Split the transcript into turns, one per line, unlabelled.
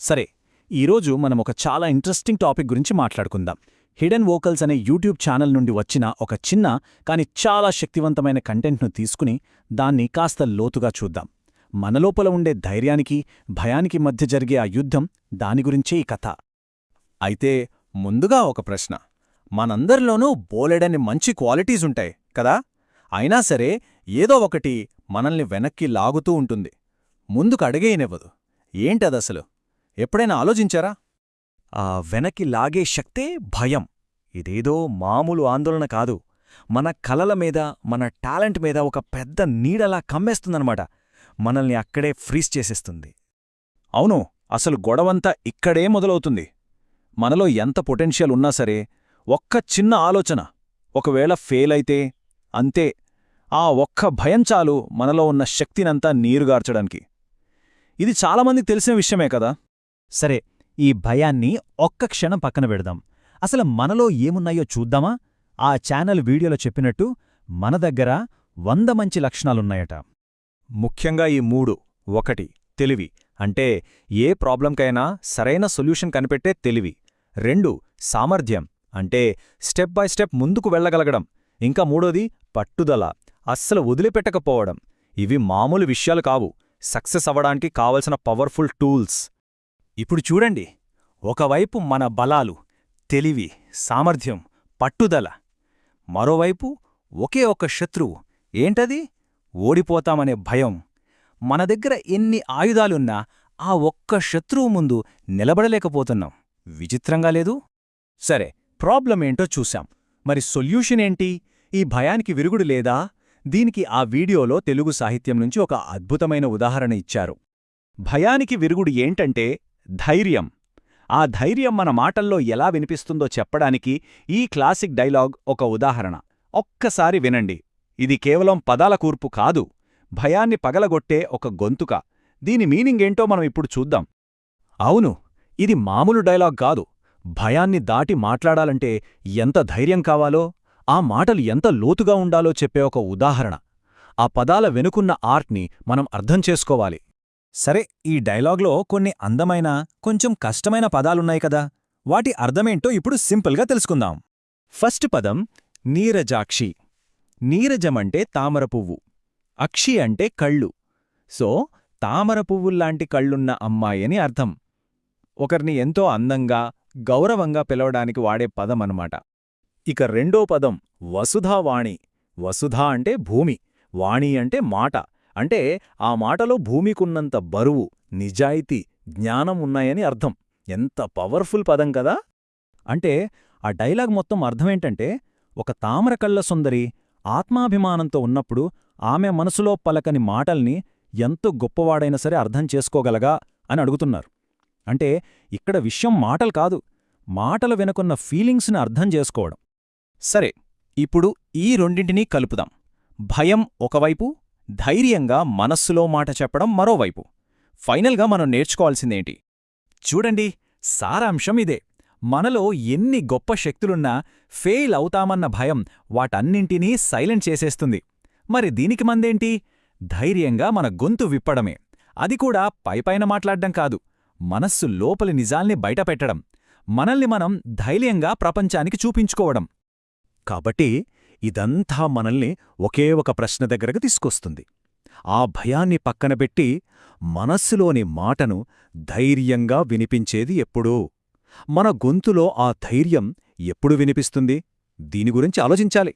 సరే, ఈరోజు మనం ఒక చాలా ఇంట్రెస్టింగ్ టాపిక్ గురించి మాట్లాడుకుందాం. హిడెన్ వోకల్స్ అనే యూట్యూబ్ ఛానల్ నుండి వచ్చిన ఒక చిన్న కానీ చాలా శక్తివంతమైన కంటెంట్ను తీసుకుని దాన్ని కాస్త లోతుగా చూద్దాం. మనలోపల ఉండే ధైర్యానికి, భయానికి మధ్య జరిగే ఆ యుద్ధం, దాని గురించే ఈ కథ.
అయితే ముందుగా ఒక ప్రశ్న. మనందరిలోనూ బోలెడన్ని మంచి క్వాలిటీసుంటాయి కదా, అయినా సరే ఏదో ఒకటి మనల్ని వెనక్కి లాగుతూ ఉంటుంది, ముందుకు అడిగేయనివ్వదు. ఏంటదసలు? ఎప్పుడైనా ఆలోచించారా?
ఆ వెనక్కి లాగే శక్తే భయం. ఇదేదో మామూలు ఆందోళన కాదు. మన కలల మీద, మన టాలెంట్ మీద ఒక పెద్ద నీడలా కమ్మేస్తుందన్నమాట. మనల్ని అక్కడే ఫ్రీజ్ చేసేస్తుంది.
అవును, అసలు గొడవంతా ఇక్కడే మొదలవుతుంది. మనలో ఎంత పొటెన్షియల్ ఉన్నా సరే, ఒక్క చిన్న ఆలోచన ఒకవేళ ఫెయిల్ అయితే అంతే. ఆ ఒక్క భయం చాలు మనలో ఉన్న శక్తినంతా నీరుగార్చడానికి. ఇది చాలామందికి తెలిసిన విషయమే కదా.
సరే, ఈ భయాన్ని ఒక్క క్షణం పక్కన పెడదాం. అసలు మనలో ఏమున్నాయో చూద్దామా? ఆ ఛానల్ వీడియోలో చెప్పినట్టు మన దగ్గర 100 మంచి లక్షణాలున్నాయట.
ముఖ్యంగా ఈ 3. 1 తెలివి, అంటే ఏ ప్రాబ్లంకైనా సరైన సొల్యూషన్ కనిపెట్టే తెలివి. 2 సామర్థ్యం, అంటే స్టెప్ బై స్టెప్ ముందుకు వెళ్ళగలగడం. ఇంకా 3ది పట్టుదల, అస్సలు వదిలిపెట్టకపోవడం. ఇవి మామూలు విషయాలు కావు, సక్సెస్ అవ్వడానికి కావలసిన పవర్ఫుల్ టూల్స్.
ఇప్పుడు చూడండి, ఒకవైపు మన బలాలు, తెలివి, సామర్థ్యం, పట్టుదల. మరోవైపు ఒకే ఒక్క శత్రువు. ఏంటది? ఓడిపోతామనే భయం. మన దగ్గర ఎన్ని ఆయుధాలున్నా ఆ ఒక్క శత్రువు ముందు నిలబడలేకపోతున్నాం. విచిత్రంగా లేదు? సరే, ప్రాబ్లం ఏంటో చూశాం. మరి సొల్యూషన్ ఏంటి? ఈ భయానికి విరుగుడు లేదా? దీనికి ఆ వీడియోలో తెలుగు సాహిత్యం నుంచి ఒక అద్భుతమైన ఉదాహరణ ఇచ్చారు. భయానికి విరుగుడు ఏంటంటే ధైర్యం. ఆ ధైర్యం మన మాటల్లో ఎలా వినిపిస్తుందో చెప్పడానికి ఈ క్లాసిక్ డైలాగ్ ఒక ఉదాహరణ. ఒక్కసారి వినండి. ఇది కేవలం పదాల కూర్పు కాదు, భయాన్ని పగలగొట్టే ఒక గొంతుక. దీని మీనింగేంటో మనం ఇప్పుడు చూద్దాం. అవును, ఇది మామూలు డైలాగ్ కాదు. భయాన్ని దాటి మాట్లాడాలంటే ఎంత ధైర్యం కావాలో, ఆ మాటలు ఎంత లోతుగా ఉండాలో చెప్పే ఒక ఉదాహరణ. ఆ పదాల వెనుకున్న ఆర్ట్ని మనం అర్థం చేసుకోవాలి. సరే, ఈ డైలాగ్లో కొన్ని అందమైన, కొంచెం కష్టమైన పదాలున్నాయి కదా. వాటి అర్థమేంటో ఇప్పుడు సింపుల్గా తెలుసుకుందాం. ఫస్ట్ పదం నీరజాక్షి. నీరజమంటే తామరపువ్వు, అక్షి అంటే కళ్ళు. సో తామరపువ్వుల్లాంటి కళ్ళున్న అమ్మాయని అర్థం. ఒకరిని ఎంతో అందంగా, గౌరవంగా పిలవడానికి వాడే పదమనమాట. ఇక రెండో పదం వసుధావాణి. వసుధ అంటే భూమి, వాణి అంటే మాట. అంటే ఆ మాటలో భూమికున్నంత బరువు, నిజాయితీ, జ్ఞానం ఉన్నాయని అర్థం. ఎంత పవర్ఫుల్ పదం కదా. అంటే ఆ డైలాగ్ మొత్తం అర్థమేంటంటే, ఒక తామరకళ్ళ సుందరి ఆత్మాభిమానంతో ఉన్నప్పుడు ఆమె మనసులో పలకని మాటల్ని ఎంత గొప్పవాడైనా సరే అర్థం చేసుకోగలగా అని అడుగుతున్నారు. అంటే ఇక్కడ విషయం మాటలు కాదు, మాటల వెనుకున్న ఫీలింగ్స్ని అర్థం చేసుకోవడం. సరే, ఇప్పుడు ఈ రెండింటినీ కలుపుదాం. భయం ఒకవైపు, ధైర్యంగా మనస్సులో మాట చెప్పడం మరోవైపు. ఫైనల్గా మనం నేర్చుకోవాల్సిందేంటి? చూడండి, సారాంశం ఇదే. మనలో ఎన్ని గొప్ప శక్తులున్నా ఫెయిల్ అవుతామన్న భయం వాటన్నింటినీ సైలెంట్ చేసేస్తుంది. మరి దీనికి మందేంటి? ధైర్యంగా మన గొంతు విప్పడమే. అది కూడా పైపైన మాట్లాడ్డం కాదు, మనస్సు లోపలి నిజాల్ని బయటపెట్టడం, మనల్ని మనం ధైర్యంగా ప్రపంచానికి చూపించుకోవడం. కాబట్టి ఇదంతా మనల్ని ఒకే ఒక ప్రశ్న దగ్గరకు తీసుకొస్తుంది. ఆ భయాన్ని పక్కనబెట్టి మనస్సులోని మాటను ధైర్యంగా వినిపించేది ఎప్పుడూ? మన గొంతులో ఆ ధైర్యం ఎప్పుడు వినిపిస్తుంది? దీని గురించి ఆలోచించాలి.